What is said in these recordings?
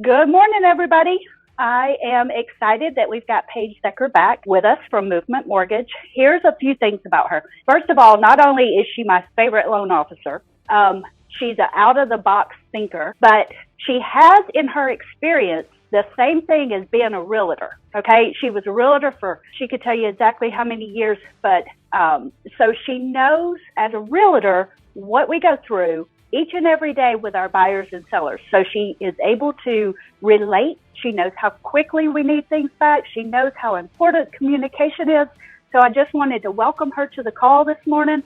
Good morning, everybody. I am excited that we've got Paige Zecher back with us from Movement Mortgage. Here's a few things about her. First of all, not only is she my favorite loan officer, she's an out-of-the-box thinker, but she has in her experience the same thing as being a realtor, okay? She was a realtor she could tell you exactly how many years, but so she knows as a realtor what we go through each and every day with our buyers and sellers. So she is able to relate. She knows how quickly we need things back. She knows how important communication is. So I just wanted to welcome her to the call this morning.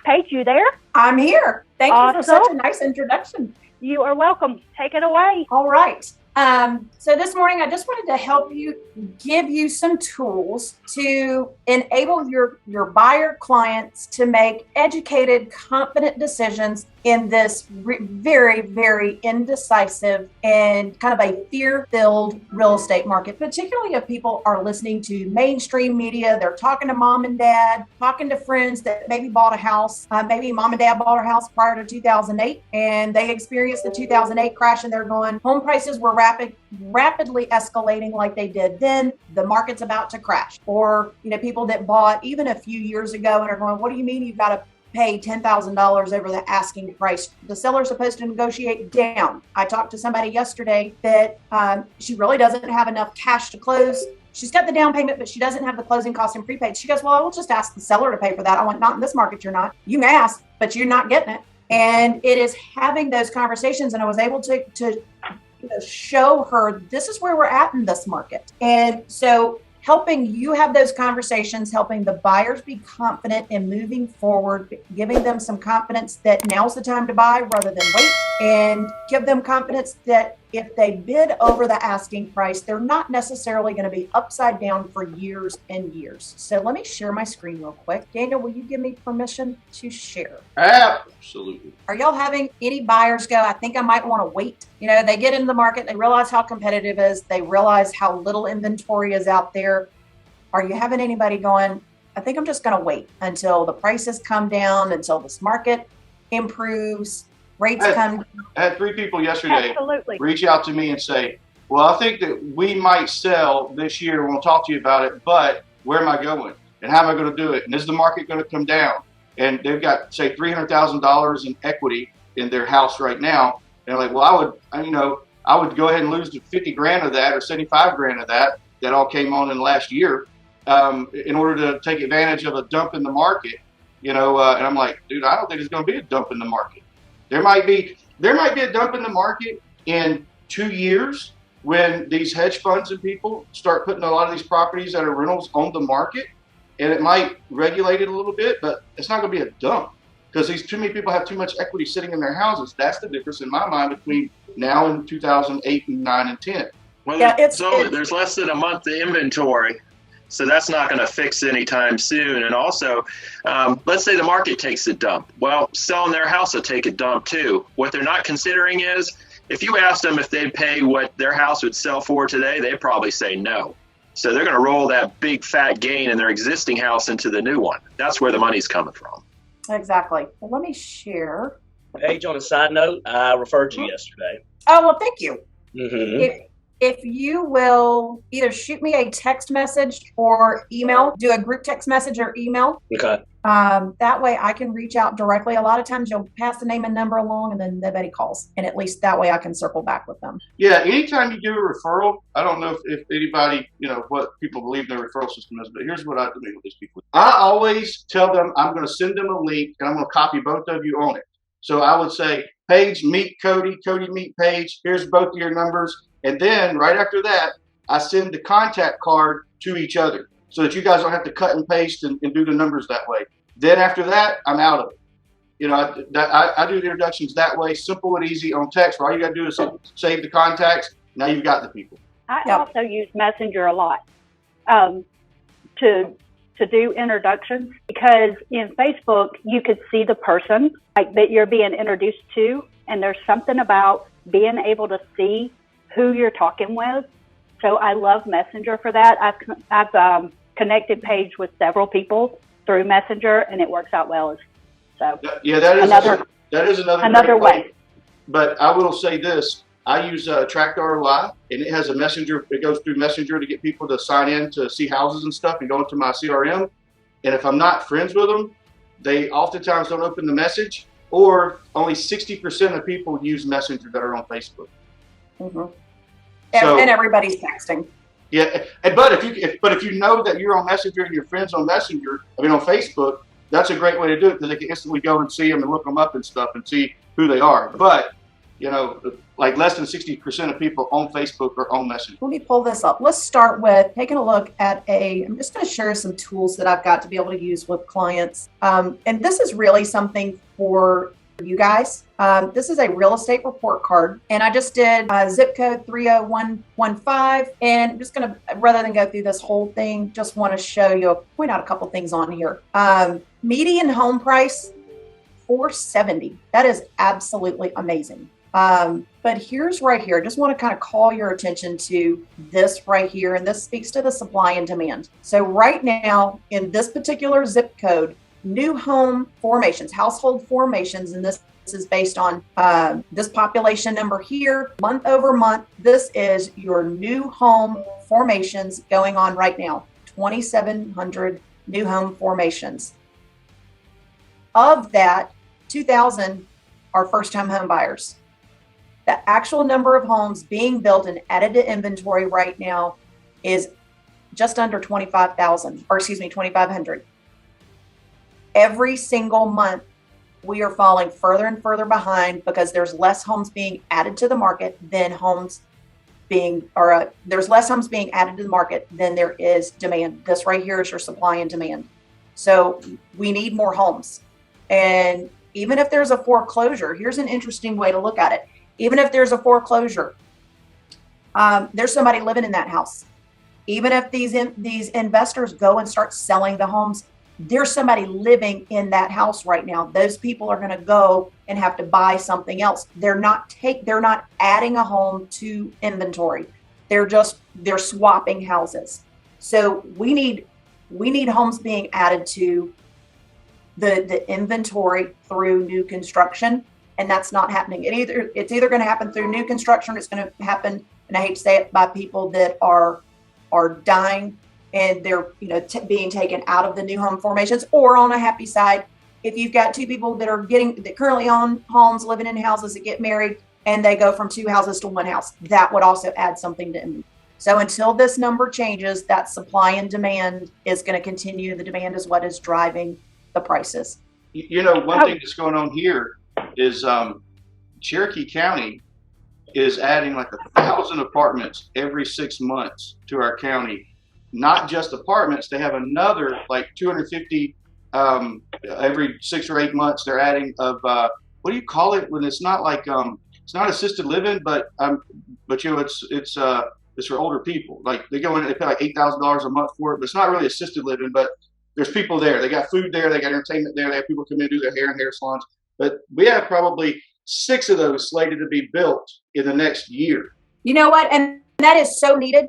Paige, you there? I'm here. Thank you for such a nice introduction. You are welcome. Take it away. All right. So this morning, I just wanted to help you, give you some tools to enable your buyer clients to make educated, confident decisions in this very, very indecisive and kind of a fear-filled real estate market, particularly if people are listening to mainstream media. They're talking to mom and dad, talking to friends that maybe bought a house. Maybe mom and dad bought a house prior to 2008 and they experienced the 2008 crash and they're going, home prices were rapidly escalating like they did then. The market's about to crash. Or, people that bought even a few years ago and are going, what do you mean you've got to pay $10,000 over the asking price? The seller's supposed to negotiate down. I talked to somebody yesterday that she really doesn't have enough cash to close. She's got the down payment, but she doesn't have the closing cost and prepaid. She goes, well, I will just ask the seller to pay for that. I went, not in this market, you're not. You can ask, but you're not getting it. And it is having those conversations. And I was able to show her this is where we're at in this market. And so helping you have those conversations, helping the buyers be confident in moving forward, giving them some confidence that now's the time to buy rather than wait, and give them confidence that if they bid over the asking price, they're not necessarily going to be upside down for years and years. So let me share my screen real quick. Daniel, will you give me permission to share? Absolutely. Are y'all having any buyers go, I think I might want to wait? They get into the market, they realize how competitive it is, they realize how little inventory is out there. Are you having anybody going, I think I'm just going to wait until the prices come down, until this market improves, rates come? I had 3 people yesterday Absolutely. reach out to me and say, well, I think that we might sell this year. We'll talk to you about it, but where am I going? And how am I going to do it? And is the market going to come down? And they've got, say, $300,000 in equity in their house right now. And they're like, well, I would go ahead and lose the 50 grand of that or 75 grand of that all came on in the last year in order to take advantage of a dump in the market. And I'm like, dude, I don't think there's going to be a dump in the market. There might be a dump in the market in 2 years when these hedge funds and people start putting a lot of these properties that are rentals on the market, and it might regulate it a little bit, but it's not going to be a dump because too many people have too much equity sitting in their houses. That's the difference in my mind between now and 2008 and 9 and 10. Well, there's less than a month of inventory. So that's not going to fix anytime soon. And also, let's say the market takes a dump. Well, selling their house will take a dump too. What they're not considering is, if you ask them if they'd pay what their house would sell for today, they'd probably say no. So they're going to roll that big fat gain in their existing house into the new one. That's where the money's coming from. Exactly. Well, let me share. Paige, on a side note, I referred to you yesterday. Oh, well, thank you. Mm-hmm. If you will either shoot me a text message or email, do a group text message or email. Okay. That way I can reach out directly. A lot of times you'll pass the name and number along and then nobody calls. And at least that way I can circle back with them. Yeah, anytime you do a referral, I don't know if anybody, what people believe their referral system is, but here's what I do with these people. I always tell them I'm going to send them a link and I'm going to copy both of you on it. So I would say, Paige, meet Cody, Cody, meet Paige. Here's both of your numbers. And then right after that, I send the contact card to each other so that you guys don't have to cut and paste and do the numbers that way. Then after that, I'm out of it. I do the introductions that way, simple and easy on text. All you got to do is save the contacts. Now you've got the people. I also use Messenger a lot to do introductions, because in Facebook, you could see the person that you're being introduced to, and there's something about being able to see who you're talking with. So I love Messenger for that. I've connected Paige with several people through Messenger, and it works out well. So yeah, that is another way. But I will say this: I use Track ROI, and it has a messenger. It goes through Messenger to get people to sign in to see houses and stuff and go into my CRM. And if I'm not friends with them, they oftentimes don't open the message, or only 60% of people use Messenger that are on Facebook. Mm-hmm. So, and everybody's texting. Yeah, but if you know that you're on Messenger and your friends on Messenger, on Facebook, that's a great way to do it, because they can instantly go and see them and look them up and stuff and see who they are. But like less than 60% of people on Facebook are on Messenger. Let me pull this up. Let's start with taking a look at I'm just going to share some tools that I've got to be able to use with clients. And this is really something for you guys. This is a real estate report card, and I just did zip code 30115. And I'm just going to, rather than go through this whole thing, just want to point out a couple things on here. Median home price, $470. That is absolutely amazing. But here's right here, I just want to kind of call your attention to this right here, and this speaks to the supply and demand. So right now in this particular zip code, new home formations, household formations, and this is based on this population number here, month over month. This is your new home formations going on right now, 2,700 new home formations. Of that, 2,000 are first-time home buyers. The actual number of homes being built and added to inventory right now is just under 2,500. Every single month, we are falling further and further behind because there's less homes being added to the market than there's less homes being added to the market than there is demand. This right here is your supply and demand. So we need more homes. And even if there's a foreclosure, here's an interesting way to look at it. Even if there's a foreclosure, there's somebody living in that house. Even if these investors go and start selling the homes, there's somebody living in that house right now. Those people are going to go and have to buy something else. They're not adding a home to inventory. They're swapping houses. So we need homes being added to the inventory through new construction. And that's not happening. It's either going to happen through new construction, or it's going to happen, and I hate to say it, by people that are dying and they're being taken out of the new home formations. Or on a happy side, if you've got two people that currently own homes, living in houses, that get married and they go from two houses to one house, that would also add something to inventory. So until this number changes, that supply and demand is going to continue. The demand is what is driving the prices. One thing that's going on here is Cherokee County is adding like 1,000 apartments every 6 months to our county. Not just apartments, they have another like 250 every 6 or 8 months. They're adding of what do you call it when it's not like it's not assisted living, but it's for older people. Like they go in and they pay like $8,000 a month for it, but it's not really assisted living. But there's people there. They got food there. They got entertainment there. They have people come in and do their hair and hair salons. But we have probably 6 of those slated to be built in the next year. You know what? And that is so needed.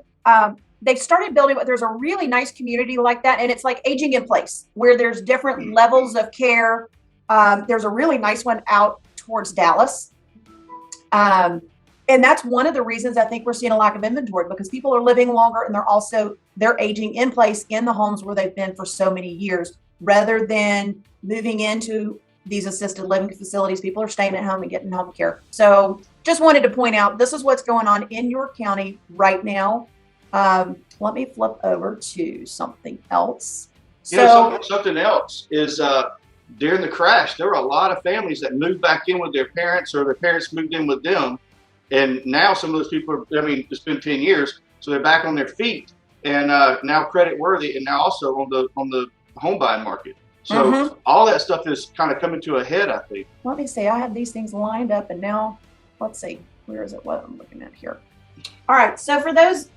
They've started building, but there's a really nice community like that. And it's like aging in place, where there's different levels of care. There's a really nice one out towards Dallas. And that's one of the reasons I think we're seeing a lack of inventory, because people are living longer and they're aging in place in the homes where they've been for so many years, rather than moving into these assisted living facilities. People are staying at home and getting home care. So just wanted to point out, this is what's going on in your county right now. Let me flip over to something else. Something else is during the crash, there were a lot of families that moved back in with their parents, or their parents moved in with them. And now some of those people it's been 10 years, so they're back on their feet and now credit worthy, and now also on the home buying market. So all that stuff is kind of coming to a head, I think. Let me see. I had these things lined up, and now let's see. Where is it? What I'm looking at here. All right. So for those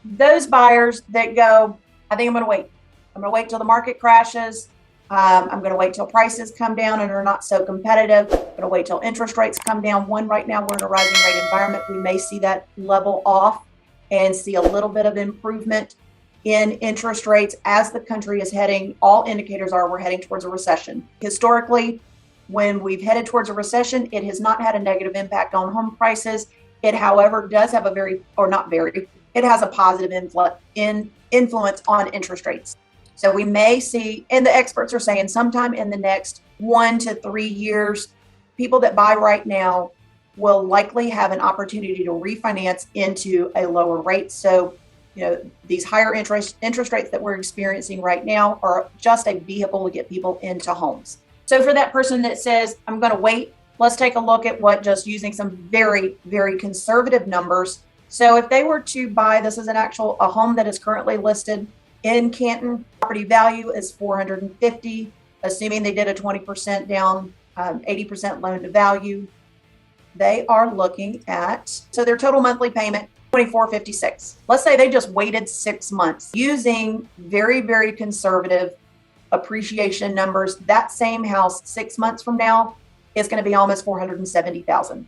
buyers that go, I think I'm going to wait. I'm going to wait till the market crashes. I'm going to wait till prices come down and are not so competitive. I'm going to wait till interest rates come down. Right now we're in a rising rate environment. We may see that level off and see a little bit of improvement in interest rates as the country is heading. All indicators are we're heading towards a recession. Historically, when we've headed towards a recession, it has not had a negative impact on home prices. It, however, does have it has a positive influence on interest rates. So we may see, and the experts are saying sometime in the next 1 to 3 years, people that buy right now will likely have an opportunity to refinance into a lower rate. So, these higher interest rates that we're experiencing right now are just a vehicle to get people into homes. So for that person that says, I'm going to wait, let's take a look at just using some very, very conservative numbers. So if they were to buy, this is a home that is currently listed in Canton. Property value is $450,000, assuming they did a 20% down, 80% loan to value. They are looking at, so their total monthly payment, $2,456. Let's say they just waited 6 months using very, very conservative appreciation numbers. That same house 6 months from now is going to be almost $470,000.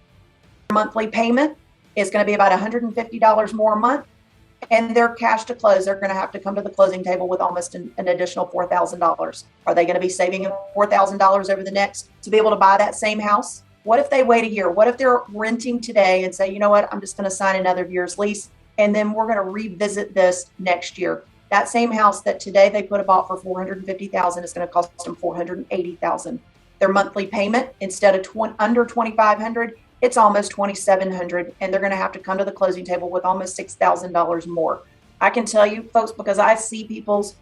Monthly payment is going to be about $150 more a month. And their cash to close, they're going to have to come to the closing table with almost an additional $4,000. Are they going to be saving $4,000 over the next to be able to buy that same house? What if they wait a year? What if they're renting today and say, you know what, I'm just going to sign another year's lease, and then we're going to revisit this next year. That same house that today they could have bought for $450,000 is going to cost them $480,000. Their monthly payment, instead of under $2,500, it's almost $2,700, and they're going to have to come to the closing table with almost $6,000 more. I can tell you, folks, because I see people's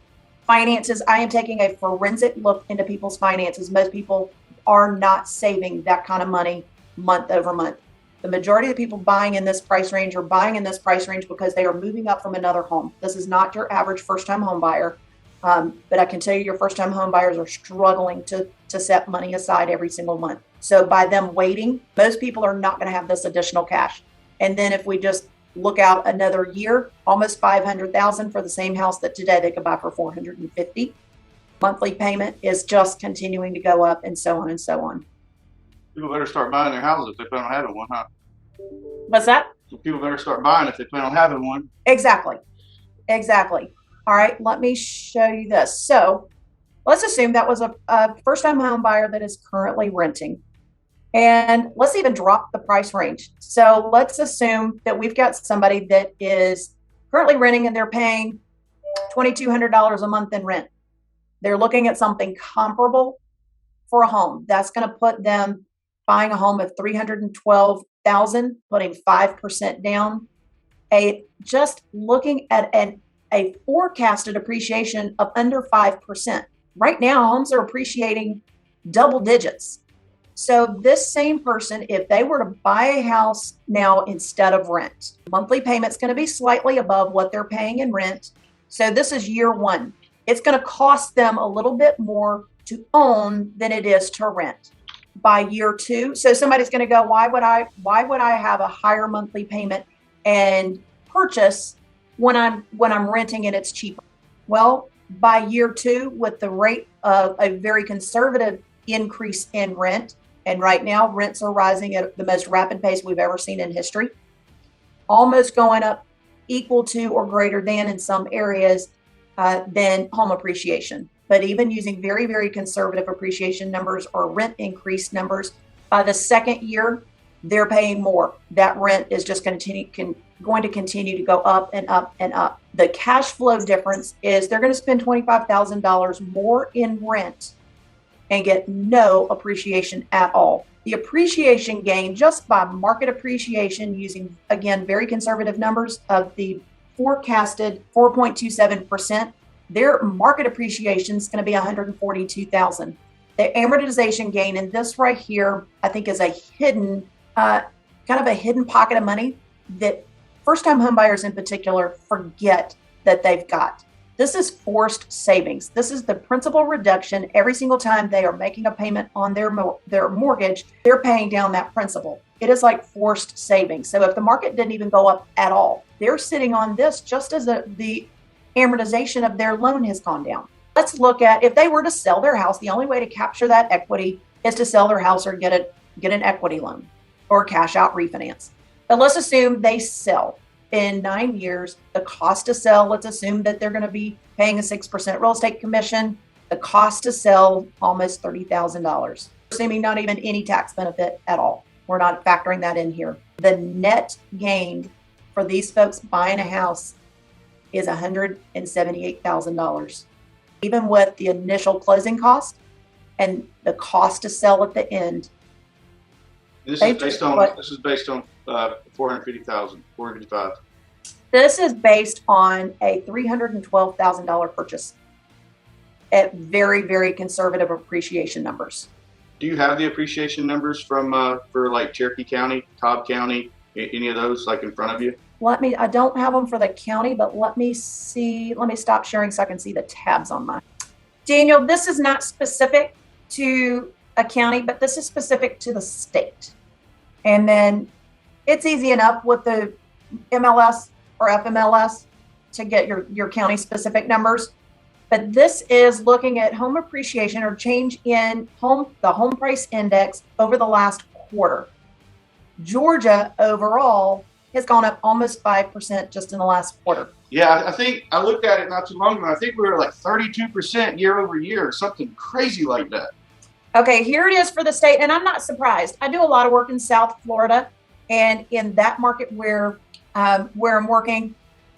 finances, I am taking a forensic look into people's finances. Most people are not saving that kind of money month over month. The majority of the people buying in this price range are buying in this price range because they are moving up from another home. This is not your average first-time home buyer. But I can tell you your first-time home buyers are struggling to set money aside every single month. So by them waiting, most people are not going to have this additional cash. And then if we just look out another year, almost $500,000 for the same house that today they could buy for $450,000. Monthly payment is just continuing to go up, and so on and so on. People better start buying their houses if they plan on having one, huh? What's that? So people better start buying if they plan on having one. Exactly. All right, let me show you this. So let's assume that was a first-time home buyer that is currently renting. And let's even drop the price range. So let's assume that we've got somebody that is currently renting and they're paying $2,200 a month in rent. They're looking at something comparable for a home. That's going to put them buying a home of $312,000, putting 5% down. Just looking at a forecasted appreciation of under 5%. Right now, homes are appreciating double digits. So this same person, if they were to buy a house now instead of rent, monthly payment's going to be slightly above what they're paying in rent. So this is year one. It's going to cost them a little bit more to own than it is to rent. By year two, so somebody's going to go, why would I have a higher monthly payment and purchase when I'm renting and it's cheaper? Well, by year two, with the rate of a very conservative increase in rent, and right now rents are rising at the most rapid pace we've ever seen in history, almost going up equal to or greater than in some areas than home appreciation. But even using very, very conservative appreciation numbers or rent increase numbers, by the second year, they're paying more. That rent is just going to continue to go up and up and up. The cash flow difference is they're going to spend $25,000 more in rent and get no appreciation at all. The appreciation gain just by market appreciation, using, again, very conservative numbers of the forecasted 4.27%, their market appreciation is going to be $142,000. The amortization gain in this right here, I think, is a hidden, kind of a hidden pocket of money that first-time homebuyers in particular forget that they've got. This is forced savings. This is the principal reduction. Every single time they are making a payment on their mortgage, they're paying down that principal. It is like forced savings. So if the market didn't even go up at all, they're sitting on this just as the amortization of their loan has gone down. Let's look at if they were to sell their house. The only way to capture that equity is to sell their house or get an equity loan or cash out refinance. But let's assume they sell. In 9 years, the cost to sell, let's assume that they're going to be paying a 6% real estate commission. The cost to sell, almost $30,000, assuming not even any tax benefit at all. We're not factoring that in here. The net gain for these folks buying a house is $178,000. Even with the initial closing cost and the cost to sell at the end. This is based on 450,000, 455. This is based on a $312,000 purchase at very, very conservative appreciation numbers. Do you have the appreciation numbers from for like Cherokee County, Cobb County, any of those like in front of you? I don't have them for the county, but let me see. Let me stop sharing so I can see the tabs on mine. Daniel, this is not specific to a county, but this is specific to the state. And then it's easy enough with the MLS or FMLS to get your county specific numbers. But this is looking at home appreciation or change in the home price index over the last quarter. Georgia overall has gone up almost 5% just in the last quarter. Yeah, I think I looked at it not too long ago. I think we were like 32% year over year, or something crazy like that. Okay, here it is for the state, and I'm not surprised. I do a lot of work in South Florida, and in that market where I'm working,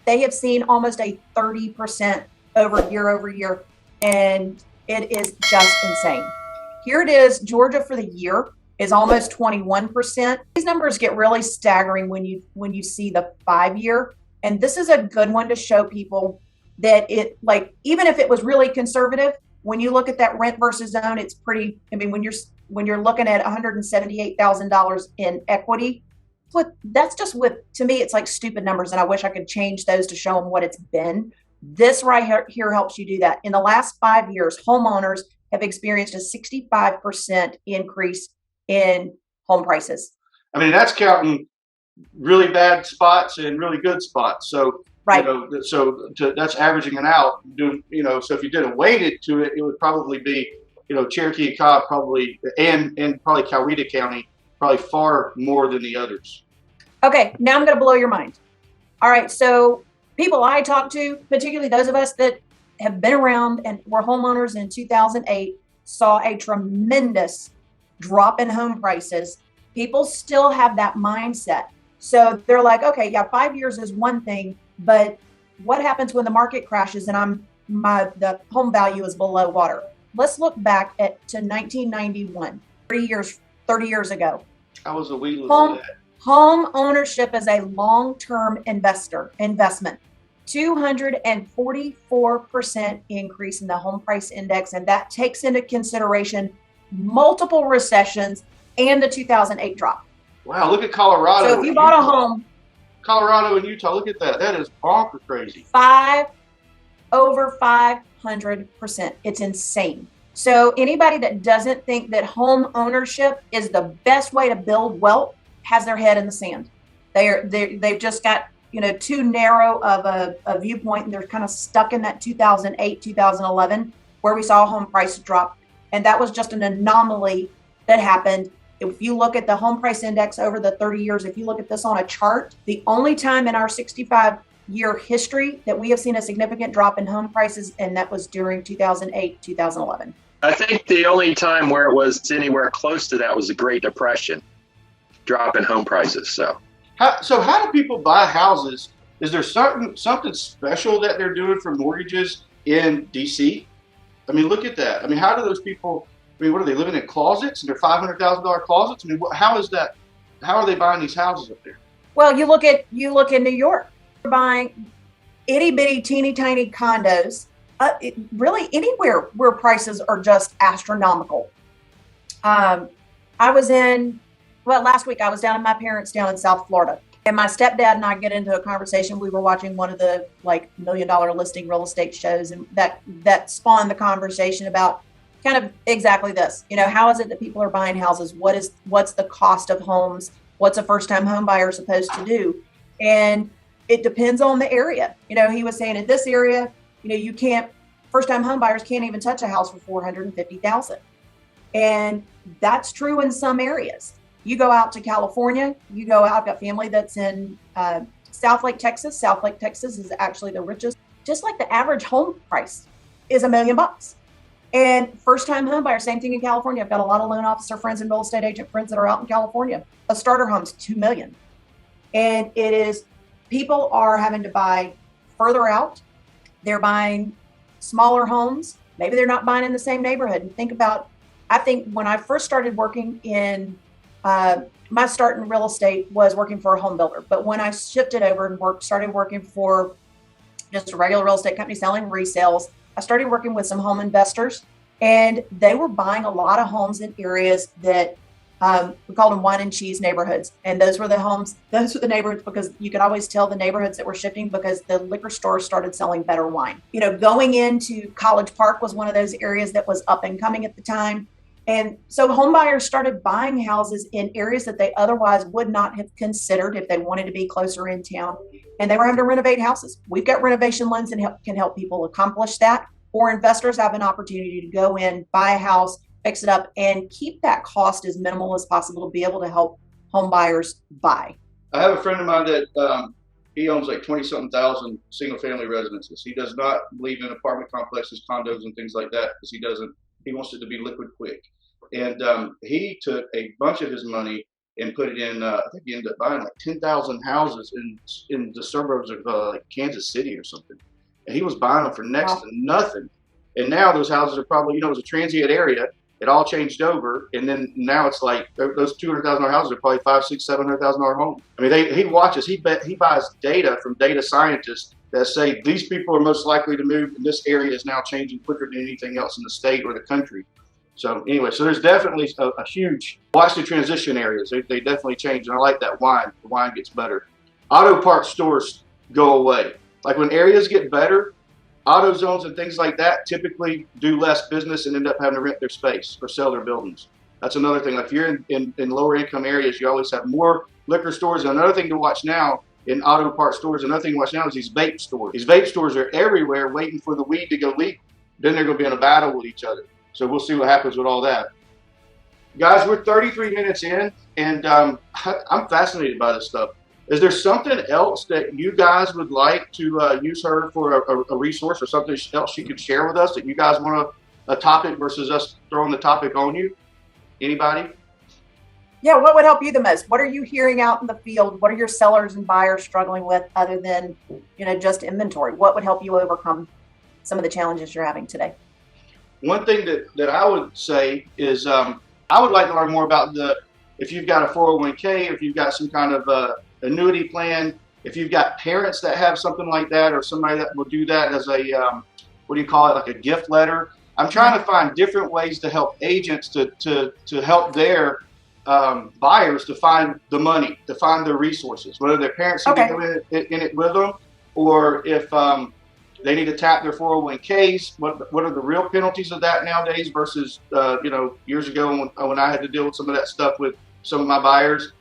they have seen almost a 30% over year, and it is just insane. Here it is, Georgia for the year is almost 21%. These numbers get really staggering when you see the 5-year, and this is a good one to show people that even if it was really conservative, when you look at that rent versus own, it's pretty. I mean, when you're looking at $178,000 in equity, that's just to me, it's like stupid numbers, and I wish I could change those to show them what it's been. This right here helps you do that. In the last 5 years, homeowners have experienced a 65% increase in home prices. I mean, that's counting really bad spots and really good spots. So, right. That's averaging it out. So if you did a weighted to it, it would probably be, Cherokee and Cobb probably, and probably Coweta County, probably far more than the others. Okay, now I'm going to blow your mind. All right, so people I talk to, particularly those of us that have been around and were homeowners in 2008, saw a tremendous drop in home prices. People still have that mindset. So they're like, okay, yeah, 5 years is one thing, but what happens when the market crashes and the home value is below water? Let's look back to 1991, 30 years ago. I was a wee little bit. Home ownership is a long-term investment. 244% increase in the home price index, and that takes into consideration multiple recessions and the 2008 drop. Wow, look at Colorado. So if you bought a home, Colorado and Utah, look at that. That is bonkers crazy. Over 500%. It's insane. So anybody that doesn't think that home ownership is the best way to build wealth has their head in the sand. They've just got too narrow of a viewpoint, and they're kind of stuck in that 2008, 2011, where we saw home prices drop. And that was just an anomaly that happened. If you look at the home price index over the 30 years, if you look at this on a chart, the only time in our 65-year history that we have seen a significant drop in home prices, and that was during 2008, 2011. I think the only time where it was anywhere close to that was the Great Depression, drop in home prices. So how do people buy houses? Is there something special that they're doing for mortgages in DC? I mean, look at that. I mean, how do those people? I mean, what are they living in closets? And they're $500,000 closets. I mean, how is that? How are they buying these houses up there? Well, you look in New York, they're buying itty bitty, teeny tiny condos. Really, anywhere where prices are just astronomical. Last week I was down at my parents' down in South Florida, and my stepdad and I get into a conversation. We were watching one of the $1 million listing real estate shows, and that spawned the conversation about kind of exactly this. How is it that people are buying houses? What's the cost of homes? What's a first-time home buyer supposed to do? And it depends on the area. He was saying in this area, first-time home buyers can't even touch a house for $450,000. And that's true in some areas. You go out to California, I've got family that's in South Lake, Texas. South Lake, Texas is actually the richest. Just like the average home price is $1 million. And first-time home buyer, same thing in California. I've got a lot of loan officer friends and real estate agent friends that are out in California. A starter home's $2 million. And it is, people are having to buy further out. They're buying smaller homes. Maybe they're not buying in the same neighborhood. And think about, I think when I first started working in, my start in real estate was working for a home builder. But when I shifted over and started working for just a regular real estate company selling resales, I started working with some home investors, and they were buying a lot of homes in areas that we called them wine and cheese neighborhoods. And those were the neighborhoods, because you could always tell the neighborhoods that were shifting because the liquor stores started selling better wine. You know, going into College Park was one of those areas that was up and coming at the time. And so home buyers started buying houses in areas that they otherwise would not have considered if they wanted to be closer in town. And they were having to renovate houses. We've got renovation loans that can help people accomplish that. Or investors have an opportunity to go in, buy a house, fix it up, and keep that cost as minimal as possible to be able to help home buyers buy. I have a friend of mine that he owns like 20-something thousand single-family residences. He does not believe in apartment complexes, condos, and things like that because he wants it to be liquid quick. And he took a bunch of his money and put it in, I think he ended up buying like 10,000 houses in the suburbs of like Kansas City or something. And he was buying them for next to nothing. And now those houses are probably, it was a transient area. It all changed over. And then now it's like those $200,000 houses are probably $500,000, $600,000, $700,000 homes. I mean, he watches, he buys data from data scientists that say these people are most likely to move, and this area is now changing quicker than anything else in the state or the country. So anyway, so there's definitely a huge, watch the transition areas. They definitely change. And I like that wine. The wine gets better. Auto parts stores go away. Like when areas get better, auto zones and things like that typically do less business and end up having to rent their space or sell their buildings. That's another thing. Like if you're in lower income areas, you always have more liquor stores. And another thing to watch now in auto parts stores, another thing to watch now is these vape stores. These vape stores are everywhere waiting for the weed to go legal. Then they're going to be in a battle with each other. So we'll see what happens with all that. Guys, we're 33 minutes in, and I'm fascinated by this stuff. Is there something else that you guys would like to use her for a resource or something else she could share with us that you guys want a topic versus us throwing the topic on you? Anybody? Yeah, what would help you the most? What are you hearing out in the field? What are your sellers and buyers struggling with other than, just inventory? What would help you overcome some of the challenges you're having today? One thing that I would say is I would like to learn more about if you've got a 401k, if you've got some kind of annuity plan, if you've got parents that have something like that, or somebody that will do that as a, like a gift letter. I'm trying to find different ways to help agents to help their buyers to find the money, to find their resources, whether their parents are in it with them, or if they need to tap their 401ks. What are the real penalties of that nowadays versus years ago when I had to deal with some of that stuff with some of my buyers.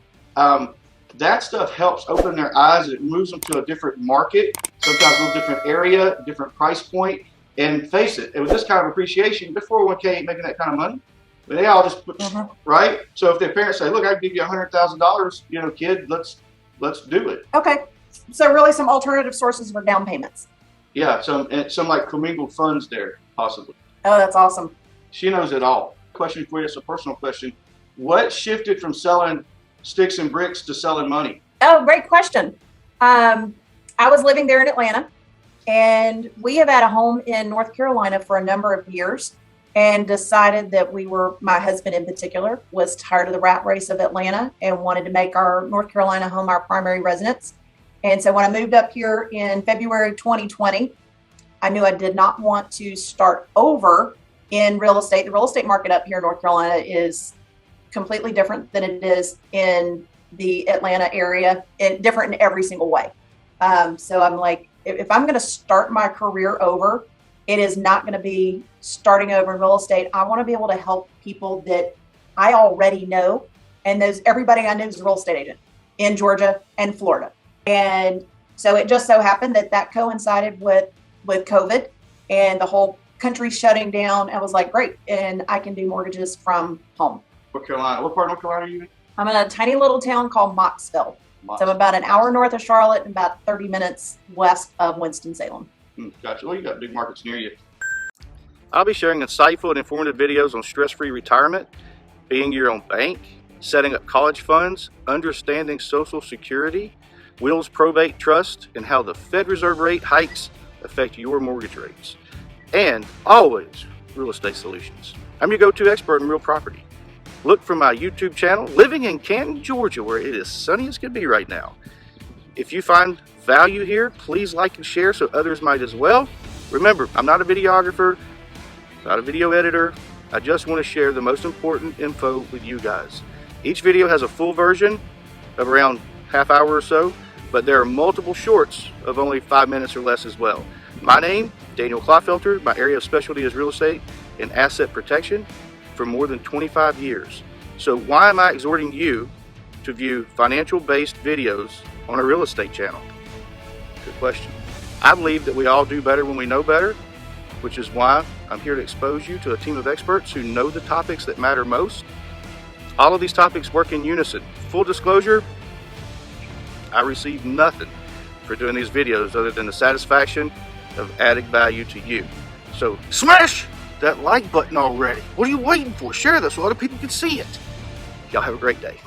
That stuff helps open their eyes. It moves them to a different market, sometimes a little different area, different price point. And face it, with this kind of appreciation, the 401k ain't making that kind of money. But they all just put, right? So if their parents say, look, I can give you $100,000, kid, let's do it. Okay. So really some alternative sources for down payments. Yeah, some like commingled funds there, possibly. Oh, that's awesome. She knows it all. Question for you, it's a personal question. What shifted from selling sticks and bricks to selling money? Oh, great question. I was living there in Atlanta, and we have had a home in North Carolina for a number of years, and decided that my husband in particular, was tired of the rat race of Atlanta and wanted to make our North Carolina home our primary residence. And so when I moved up here in February 2020, I knew I did not want to start over in real estate. The real estate market up here in North Carolina is completely different than it is in the Atlanta area, and different in every single way. So I'm like, if I'm going to start my career over, it is not going to be starting over in real estate. I want to be able to help people that I already know. And everybody I know is a real estate agent in Georgia and Florida. And so it just so happened that coincided with COVID and the whole country shutting down. I was like, great. And I can do mortgages from home. North Carolina. What part of North Carolina are you in? I'm in a tiny little town called Moxville. So I'm about an hour north of Charlotte and about 30 minutes west of Winston-Salem. Gotcha. Well, you got big markets near you. I'll be sharing insightful and informative videos on stress-free retirement, being your own bank, setting up college funds, understanding Social Security, wills, probate, trust, and how the Fed Reserve rate hikes affect your mortgage rates. And always real estate solutions. I'm your go-to expert in real property. Look for my YouTube channel, living in Canton, Georgia, where it is sunny as can be right now. If you find value here, please like and share so others might as well. Remember, I'm not a videographer, not a video editor. I just want to share the most important info with you guys. Each video has a full version of around half hour or so, but there are multiple shorts of only 5 minutes or less as well. My name, Daniel Klopfelter. My area of specialty is real estate and asset protection for more than 25 years. So why am I exhorting you to view financial-based videos on a real estate channel? Good question. I believe that we all do better when we know better, which is why I'm here to expose you to a team of experts who know the topics that matter most. All of these topics work in unison. Full disclosure, I receive nothing for doing these videos other than the satisfaction of adding value to you. So smash that like button already. What are you waiting for? Share this so other people can see it. Y'all have a great day.